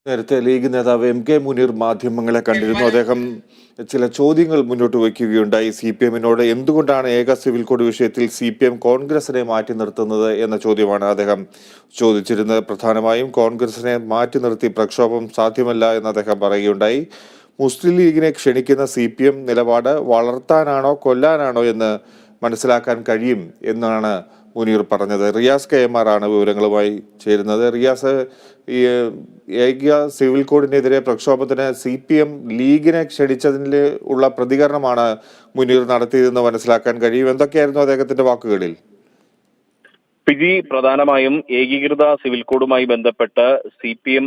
നേരത്തെ ലീഗ് നേതാവ് എം.കെ. മുനീർ മാധ്യമങ്ങളെ കണ്ടിരുന്നു. അദ്ദേഹം ചില ചോദ്യങ്ങൾ മുന്നോട്ട് വയ്ക്കുകയുണ്ടായി. CPM-നോട് എന്തുകൊണ്ടാണ് ഏക സിവിൽ കോഡ് വിഷയത്തിൽ CPM കോൺഗ്രസിനെ മാറ്റി നിർത്തുന്നത് എന്ന ചോദ്യമാണ് അദ്ദേഹം ചോദിച്ചിരുന്നത്. പ്രധാനമായും കോൺഗ്രസിനെ മാറ്റി നിർത്തി പ്രക്ഷോഭം സാധ്യമല്ല എന്ന് അദ്ദേഹം പറയുകയുണ്ടായി. മുസ്ലിം ലീഗിനെ ക്ഷണിക്കുന്ന CPM നിലപാട് വളർത്താനാണോ കൊല്ലാനാണോ എന്ന് മനസ്സിലാക്കാൻ കഴിയും എന്നാണ് മുനീർ പറഞ്ഞത്. റിയാസ് KMR ആണ് വിവരങ്ങളുമായി ചേരുന്നത്. റിയാസ്, ഈ ഏക സിവിൽ കോഡിനെതിരെ പ്രക്ഷോഭത്തിന് CPM ലീഗിനെ ക്ഷണിച്ചതിൽ ഉള്ള പ്രതികരണമാണ് മുനീർ നടത്തിയതെന്ന് മനസ്സിലാക്കാൻ കഴിയും. എന്തൊക്കെയായിരുന്നു അദ്ദേഹത്തിന്റെ വാക്കുകളിൽ? പിജി, പ്രധാനമായും ഏകീകൃത സിവിൽ കോഡുമായി ബന്ധപ്പെട്ട് CPM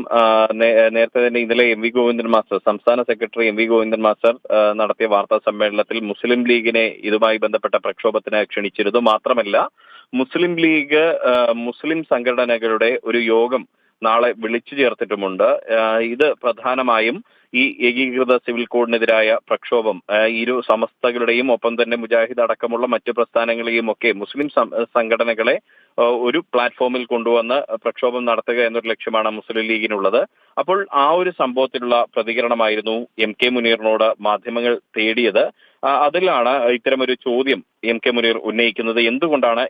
നേരത്തെ തന്നെ ഇന്നലെ MV ഗോവിന്ദൻ മാസ്റ്റർ, സംസ്ഥാന സെക്രട്ടറി MV ഗോവിന്ദൻ മാസ്റ്റർ നടത്തിയ വാർത്താ സമ്മേളനത്തിൽ മുസ്ലിം ലീഗിനെ ഇതുമായി ബന്ധപ്പെട്ട പ്രക്ഷോഭത്തിന് ക്ഷണിച്ചിരുന്നു. മാത്രമല്ല, മുസ്ലിം ലീഗ് മുസ്ലിം സംഘടനകളുടെ ഒരു യോഗം നാളെ വിളിച്ചു ചേർത്തിട്ടുമുണ്ട്. ഇത് പ്രധാനമായും ഈ ഏകീകൃത സിവിൽ കോഡിനെതിരായ പ്രക്ഷോഭം ഇരു സമസ്തകളുടെയും ഒപ്പം തന്നെ മുജാഹിദ് അടക്കമുള്ള മറ്റു പ്രസ്ഥാനങ്ങളെയും ഒക്കെ മുസ്ലിം സംഘടനകളെ ഒരു പ്ലാറ്റ്ഫോമിൽ കൊണ്ടുവന്ന് പ്രക്ഷോഭം നടത്തുക എന്നൊരു ലക്ഷ്യമാണ് മുസ്ലിം ലീഗിനുള്ളത്. അപ്പോൾ ആ ഒരു സംഭവത്തിലുള്ള പ്രതികരണമായിരുന്നു MK മുനീറിനോട് മാധ്യമങ്ങൾ തേടിയത്. അതിലാണ് ഇത്തരമൊരു ചോദ്യം MK മുനീർ ഉന്നയിക്കുന്നത്. എന്തുകൊണ്ടാണ്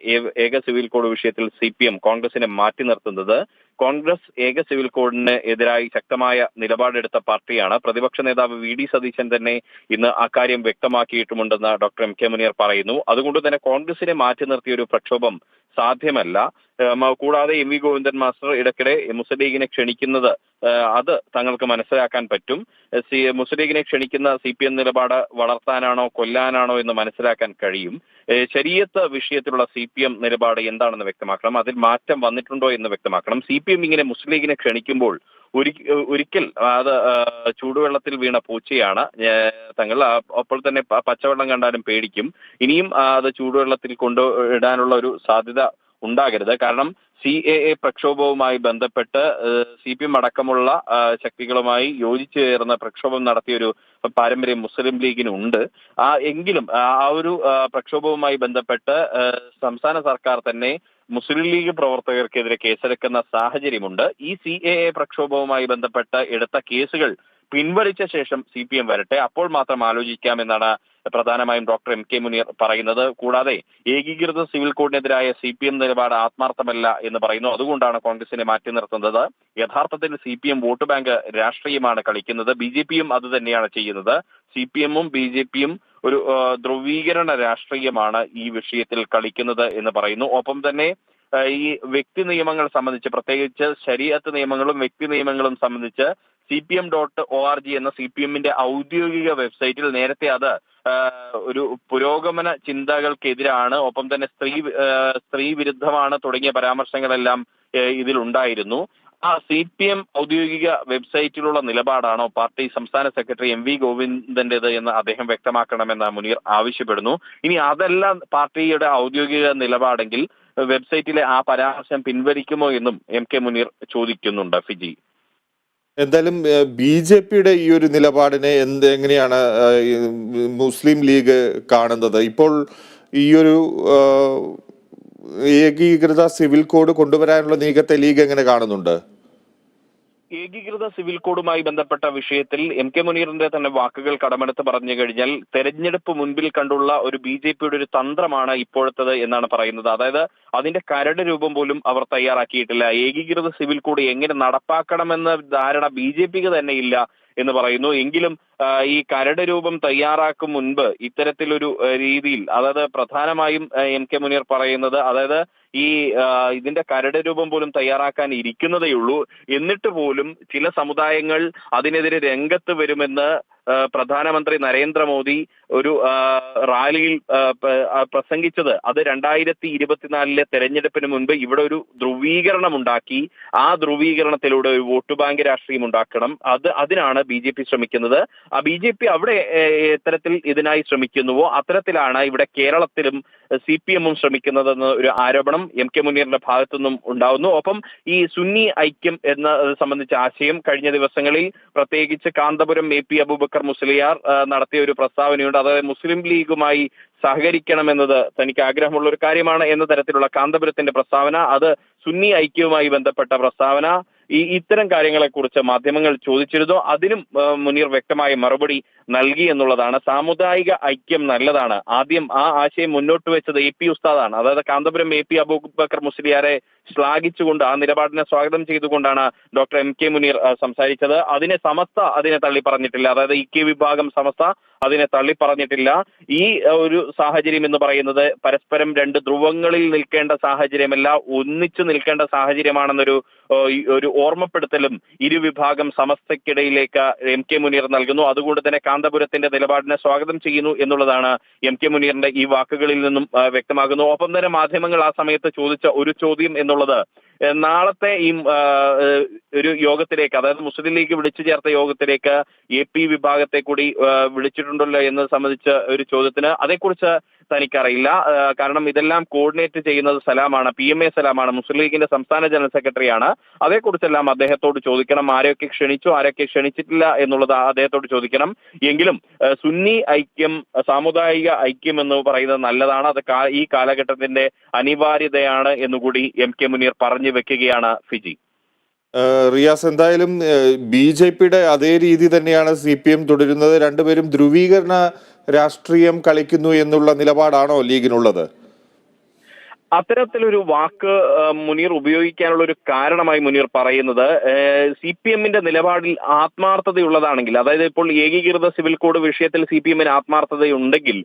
ഏക സിവിൽ കോഡ് വിഷയത്തിൽ CPM കോൺഗ്രസിനെ മാറ്റി നിർത്തുന്നത്? കോൺഗ്രസ് ഏക സിവിൽ കോഡിന് എതിരായി ശക്തമായ നിലപാടെടുത്ത പാർട്ടിയാണ്. പ്രതിപക്ഷ നേതാവ് VD സതീശൻ തന്നെ ഇന്ന് അക്കാര്യം വ്യക്തമാക്കിയിട്ടുമുണ്ടെന്ന് ഡോക്ടർ MK മുനീർ പറയുന്നു. അതുകൊണ്ട് തന്നെ കോൺഗ്രസിനെ മാറ്റി നിർത്തിയ ഒരു പ്രക്ഷോഭം സാധ്യമല്ല. കൂടാതെ MV ഗോവിന്ദൻ മാസ്റ്റർ ഇടയ്ക്കിടെ മുസ്ലിം ലീഗിനെ ക്ഷണിക്കുന്നത് അത് തങ്ങൾക്ക് മനസ്സിലാക്കാൻ പറ്റും. മുസ്ലിം ലീഗിനെ ക്ഷണിക്കുന്ന CPM നിലപാട് വളർത്താനാണോ കൊല്ലാനാണോ എന്ന് മനസ്സിലാക്കാൻ കഴിയും. ശരീഅത്ത് വിഷയത്തിലുള്ള CPM നിലപാട് എന്താണെന്ന് വ്യക്തമാക്കണം. അതിൽ മാറ്റം വന്നിട്ടുണ്ടോ എന്ന് വ്യക്തമാക്കണം. CPM ഇങ്ങനെ മുസ്ലിം ലീഗിനെ ക്ഷണിക്കുമ്പോൾ ഒരിക്കൽ അത് ചൂടുവെള്ളത്തിൽ വീണ പൂച്ചയാണ് തങ്ങൾ. അപ്പോൾ തന്നെ പച്ചവെള്ളം കണ്ടാലും പേടിക്കും. ഇനിയും അത് ചൂടുവെള്ളത്തിൽ കൊണ്ടിടാനുള്ള ഒരു സാധ്യത ഉണ്ടാകരുത്. കാരണം CAA പ്രക്ഷോഭവുമായി ബന്ധപ്പെട്ട് CPM അടക്കമുള്ള ശക്തികളുമായി യോജിച്ചു ചേർന്ന പ്രക്ഷോഭം നടത്തിയൊരു പാരമ്പര്യം മുസ്ലിം ലീഗിനുണ്ട്. എങ്കിലും ആ ഒരു പ്രക്ഷോഭവുമായി ബന്ധപ്പെട്ട് സംസ്ഥാന സർക്കാർ തന്നെ മുസ്ലിം ലീഗ് പ്രവർത്തകർക്കെതിരെ കേസെടുക്കുന്ന സാഹചര്യമുണ്ട്. ഈ CAA പ്രക്ഷോഭവുമായി ബന്ധപ്പെട്ട് എടുത്ത കേസുകൾ പിൻവലിച്ച ശേഷം CPM വരട്ടെ, അപ്പോൾ മാത്രം ആലോചിക്കാമെന്നാണ് പ്രധാനമായും ഡോക്ടർ MK മുനീർ പറയുന്നത്. കൂടാതെ ഏകീകൃത സിവിൽ കോഡിനെതിരായ CPM നിലപാട് ആത്മാർത്ഥമല്ല എന്ന് പറയുന്നു. അതുകൊണ്ടാണ് കോൺഗ്രസിനെ മാറ്റി നിർത്തുന്നത്. യഥാർത്ഥത്തിൽ CPM വോട്ട് ബാങ്ക് രാഷ്ട്രീയമാണ് കളിക്കുന്നത്. BJP-യും അത് തന്നെയാണ് ചെയ്യുന്നത്. CPM-ഉം BJP-യും ഒരു ധ്രുവീകരണ രാഷ്ട്രീയമാണ് ഈ വിഷയത്തിൽ കളിക്കുന്നത് എന്ന് പറയുന്നു. ഒപ്പം തന്നെ ഈ വ്യക്തി നിയമങ്ങൾ സംബന്ധിച്ച്, പ്രത്യേകിച്ച് ശരീഅത്ത് നിയമങ്ങളും വ്യക്തി നിയമങ്ങളും സംബന്ധിച്ച് CPM.org എന്ന CPM-ന്റെ ഔദ്യോഗിക വെബ്സൈറ്റിൽ നേരത്തെ അത് ഒരു പുരോഗമന ചിന്തകൾക്കെതിരാണ്, ഒപ്പം തന്നെ സ്ത്രീ വിരുദ്ധമാണ് തുടങ്ങിയ പരാമർശങ്ങളെല്ലാം ഇതിലുണ്ടായിരുന്നു. ആ CPM ഔദ്യോഗിക വെബ്സൈറ്റിലുള്ള നിലപാടാണോ പാർട്ടി സംസ്ഥാന സെക്രട്ടറി MV ഗോവിന്ദന്റേത് എന്ന് അദ്ദേഹം വ്യക്തമാക്കണമെന്ന് മുനീർ ആവശ്യപ്പെടുന്നു. ഇനി അതല്ല പാർട്ടിയുടെ ഔദ്യോഗിക നിലപാടെങ്കിൽ വെബ്സൈറ്റിലെ ആ പരാമർശം പിൻവലിക്കുമോ എന്നും MK മുനീർ ചോദിക്കുന്നുണ്ട്. ഫിജി, എന്തായാലും BJP-യുടെ ഈ ഒരു നിലപാടിനെ എങ്ങനെയാണ് മുസ്ലിം ലീഗ് കാണുന്നത്? ഇപ്പോൾ ഈ ഒരു ഏകീകൃത സിവിൽ കോഡ് കൊണ്ടുവരാനുള്ള നീക്കത്തെ ലീഗ് എങ്ങനെ കാണുന്നുണ്ട്? ഏകീകൃത സിവിൽ കോഡുമായി ബന്ധപ്പെട്ട വിഷയത്തിൽ MK മുനീറിന്റെ തന്നെ വാക്കുകൾ കടമെടുത്ത് പറഞ്ഞു കഴിഞ്ഞാൽ തെരഞ്ഞെടുപ്പ് മുൻപിൽ കണ്ടുള്ള ഒരു BJP-യുടെ ഒരു തന്ത്രമാണ് ഇപ്പോഴത്തത് എന്നാണ് പറയുന്നത്. അതായത് അതിന്റെ കരട് രൂപം പോലും അവർ തയ്യാറാക്കിയിട്ടില്ല. ഏകീകൃത സിവിൽ കോഡ് എങ്ങനെ നടപ്പാക്കണമെന്ന ധാരണ BJP-ക്ക് തന്നെ ഇല്ല എന്ന് പറയുന്നു. എങ്കിലും ഈ കരട് രൂപം തയ്യാറാക്കും മുൻപ് ഇത്തരത്തിലൊരു രീതിയിൽ, അതായത് പ്രധാനമായും MK മുനീർ പറയുന്നത്, അതായത് ഈ ഇതിന്റെ കരട് രൂപം പോലും തയ്യാറാക്കാൻ ഇരിക്കുന്നതേയുള്ളൂ. എന്നിട്ട് പോലും ചില സമുദായങ്ങൾ അതിനെതിരെ രംഗത്ത് വരുമെന്ന് പ്രധാനമന്ത്രി നരേന്ദ്രമോദി ഒരു റാലിയിൽ പ്രസംഗിച്ചത് അത് 2024 തെരഞ്ഞെടുപ്പിന് മുൻപ് ഇവിടെ ഒരു ധ്രുവീകരണം ഉണ്ടാക്കി. ആ ധ്രുവീകരണത്തിലൂടെ ഒരു വോട്ട് ബാങ്ക് രാഷ്ട്രീയം ഉണ്ടാക്കണം. അതിനാണ് BJP ശ്രമിക്കുന്നത്. ആ BJP അവിടെ എത്തരത്തിൽ ഇതിനായി ശ്രമിക്കുന്നുവോ അത്തരത്തിലാണ് ഇവിടെ കേരളത്തിലും CPM-ഉം ശ്രമിക്കുന്നതെന്ന് ഒരു ആരോപണം MK മുനീറിന്റെ ഭാഗത്തുനിന്നും ഉണ്ടാവുന്നു. ഒപ്പം ഈ സുന്നി ഐക്യം എന്ന സംബന്ധിച്ച ആശയം കഴിഞ്ഞ ദിവസങ്ങളിൽ പ്രത്യേകിച്ച് കാന്തപുരം AP അബൂബക്കർ മുസ്ലിയാർ നടത്തിയ ഒരു പ്രസ്താവനയുണ്ട്. അതായത് മുസ്ലിം ലീഗുമായി സഹകരിക്കണമെന്നത് തനിക്ക് ആഗ്രഹമുള്ള ഒരു കാര്യമാണ് എന്ന തരത്തിലുള്ള കാന്തപുരത്തിന്റെ പ്രസ്താവന, അത് സുന്നി ഐക്യവുമായി ബന്ധപ്പെട്ട പ്രസ്താവന ഇത്തരം കാര്യങ്ങളെക്കുറിച്ച് മാധ്യമങ്ങൾ ചോദിച്ചിരുന്നു. അതിനും മുനീർ വ്യക്തമായ മറുപടി നൽകി എന്നുള്ളതാണ്. സാമുദായിക ഐക്യം നല്ലതാണ്. ആദ്യം ആ ആശയം മുന്നോട്ട് വെച്ചത് AP ഉസ്താദാണ്. അതായത് കാന്തപുരം AP അബൂബക്കർ മുസ്ലിയാരെ ശ്ലാഘിച്ചുകൊണ്ട് ആ നിലപാടിനെ സ്വാഗതം ചെയ്തുകൊണ്ടാണ് ഡോക്ടർ MK മുനീർ സംസാരിച്ചത്. അതിനെ തള്ളി പറഞ്ഞിട്ടില്ല. അതായത് EK വിഭാഗം സമസ്ത അതിനെ തള്ളി പറഞ്ഞിട്ടില്ല. ഈ ഒരു സാഹചര്യം എന്ന് പറയുന്നത് പരസ്പരം രണ്ട് ധ്രുവങ്ങളിൽ നിൽക്കേണ്ട സാഹചര്യമല്ല, ഒന്നിച്ചു നിൽക്കേണ്ട സാഹചര്യമാണെന്നൊരു ഓർമ്മപ്പെടുത്തലും ഇരുവിഭാഗം സമസ്തയ്ക്കിടയിലേക്ക് MK മുനീർ നൽകുന്നു. അതുകൊണ്ട് തന്നെ കാന്തപുരത്തിന്റെ നിലപാടിനെ സ്വാഗതം ചെയ്യുന്നു എന്നുള്ളതാണ് MK മുനീറിന്റെ ഈ വാക്കുകളിൽ നിന്നും വ്യക്തമാകുന്നു. ഒപ്പം തന്നെ മാധ്യമങ്ങൾ ആ സമയത്ത് ചോദിച്ച ഒരു ചോദ്യം എന്നുള്ളത് നാളത്തെ ഈ ഒരു യോഗത്തിലേക്ക്, അതായത് മുസ്ലിം ലീഗ് വിളിച്ചു ചേർത്ത യോഗത്തിലേക്ക് AP വിഭാഗത്തെ കൂടി വിളിച്ചിട്ടുണ്ടല്ലോ എന്നത് സംബന്ധിച്ച ഒരു ചോദ്യത്തിന് അതേക്കുറിച്ച് തനിക്കറിയില്ല. കാരണം ഇതെല്ലാം കോർഡിനേറ്റ് ചെയ്യുന്നത് സലാമാണ്, PMA സലാമാണ്, മുസ്ലിം ലീഗിന്റെ സംസ്ഥാന ജനറൽ സെക്രട്ടറിയാണ്. അതേക്കുറിച്ചെല്ലാം അദ്ദേഹത്തോട് ചോദിക്കണം. ആരെയൊക്കെ ക്ഷണിച്ചു, ആരൊക്കെ ക്ഷണിച്ചിട്ടില്ല എന്നുള്ളത് അദ്ദേഹത്തോട് ചോദിക്കണം. എങ്കിലും സുന്നി ഐക്യം, സാമുദായിക ഐക്യം എന്ന് പറയുന്നത് നല്ലതാണ്. അത് ഈ കാലഘട്ടത്തിന്റെ അനിവാര്യതയാണ് എന്നുകൂടി MK മുനീർ പറഞ്ഞു വെക്കുകയാണ് ഫിജി. റിയാസ്, എന്തായാലും BJPയുടെ അതേ രീതി തന്നെയാണ് CPM തുടരുന്നത്. രണ്ടുപേരും ധ്രുവീകരണ രാഷ്ട്രീയം കളിക്കുന്നു എന്നുള്ള നിലപാടാണോ ലീഗിനുള്ളത്? അത്തരത്തിലൊരു വാക്ക് മുനീർ ഉപയോഗിക്കാനുള്ള ഒരു കാരണമായി മുനീർ പറയുന്നത് CPMന്റെ നിലപാടിൽ ആത്മാർത്ഥതയുള്ളതാണെങ്കിൽ, അതായത് ഇപ്പോൾ ഏകീകൃത സിവിൽ കോഡ് വിഷയത്തിൽ CPMന് ആത്മാർത്ഥതയുണ്ടെങ്കിൽ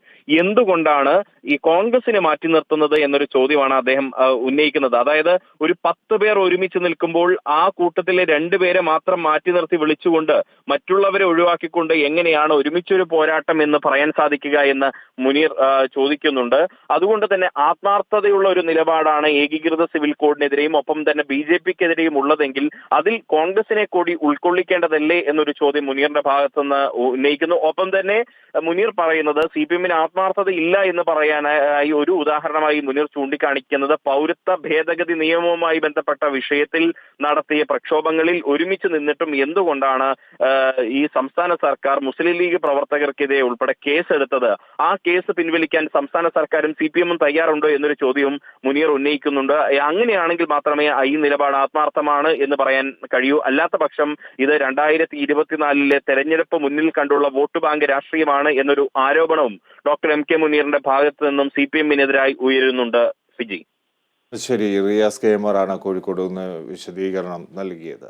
എന്തുകൊണ്ടാണ് ഈ കോൺഗ്രസിനെ മാറ്റി നിർത്തുന്നത് എന്നൊരു ചോദ്യമാണ് അദ്ദേഹം ഉന്നയിക്കുന്നത്. അതായത് ഒരു 10 പേർ ഒരുമിച്ച് നിൽക്കുമ്പോൾ ആ കൂട്ടത്തിലെ 2 പേരെ മാത്രം മാറ്റി നിർത്തി വിളിച്ചുകൊണ്ട് മറ്റുള്ളവരെ ഒഴിവാക്കിക്കൊണ്ട് എങ്ങനെയാണ് ഒരുമിച്ചൊരു പോരാട്ടം എന്ന് പറയാൻ സാധിക്കുക എന്ന് മുനീർ ചോദിക്കുന്നുണ്ട്. അതുകൊണ്ട് തന്നെ ആത്മാർത്ഥതയുള്ള ഒരു നിലപാടാണ് ഏകീകൃത സിവിൽ കോഡിനെതിരെയും ഒപ്പം തന്നെ BJPക്കെതിരെയും ഉള്ളതെങ്കിൽ അതിൽ കോൺഗ്രസിനെ കൂടി ഉൾക്കൊള്ളിക്കേണ്ടതല്ലേ എന്നൊരു ചോദ്യം മുനീറിന്റെ ഭാഗത്തുനിന്ന് ഉന്നയിക്കുന്നു. ഒപ്പം തന്നെ മുനീർ പറയുന്നത് CPMന് ആത്മാർത്ഥത ഇല്ല എന്ന് പറയാനായി ഒരു ഉദാഹരണമായി മുനീർ ചൂണ്ടിക്കാണിക്കുന്നത് പൗരത്വ ഭേദഗതി നിയമവുമായി ബന്ധപ്പെട്ട വിഷയത്തിൽ നടത്തിയ പ്രക്ഷോഭങ്ങളിൽ ഒരുമിച്ച് നിന്നിട്ടും എന്തുകൊണ്ടാണ് ഈ സംസ്ഥാന സർക്കാർ മുസ്ലിം ലീഗ് പ്രവർത്തകർക്കെതിരെ ഉൾപ്പെടെ കേസെടുത്തത്? ആ കേസ് പിൻവലിക്കാൻ സംസ്ഥാന സർക്കാരും CPMും തയ്യാറുണ്ടോ എന്നൊരു ചോദ്യവും മുനീർ ഉന്നയിക്കുന്നുണ്ട്. അങ്ങനെയാണെങ്കിൽ മാത്രമേ ഈ നിലപാട് ആത്മാർത്ഥമാണ് എന്ന് പറയാൻ കഴിയൂ. അല്ലാത്ത പക്ഷം ഇത് 2024 തെരഞ്ഞെടുപ്പ് മുന്നിൽ കണ്ടുള്ള വോട്ട് ബാങ്ക് രാഷ്ട്രീയമാണ് എന്നൊരു ആരോപണവും ഡോക്ടർ MK മുനീറിന്റെ ഭാഗത്ത് നിന്നും CPMനെതിരായി ഉയരുന്നുണ്ട്. ഫിജി. ശരി, റിയാസ് KMR ആണ് കോഴിക്കോട് നിന്ന് വിശദീകരണം നൽകിയത്.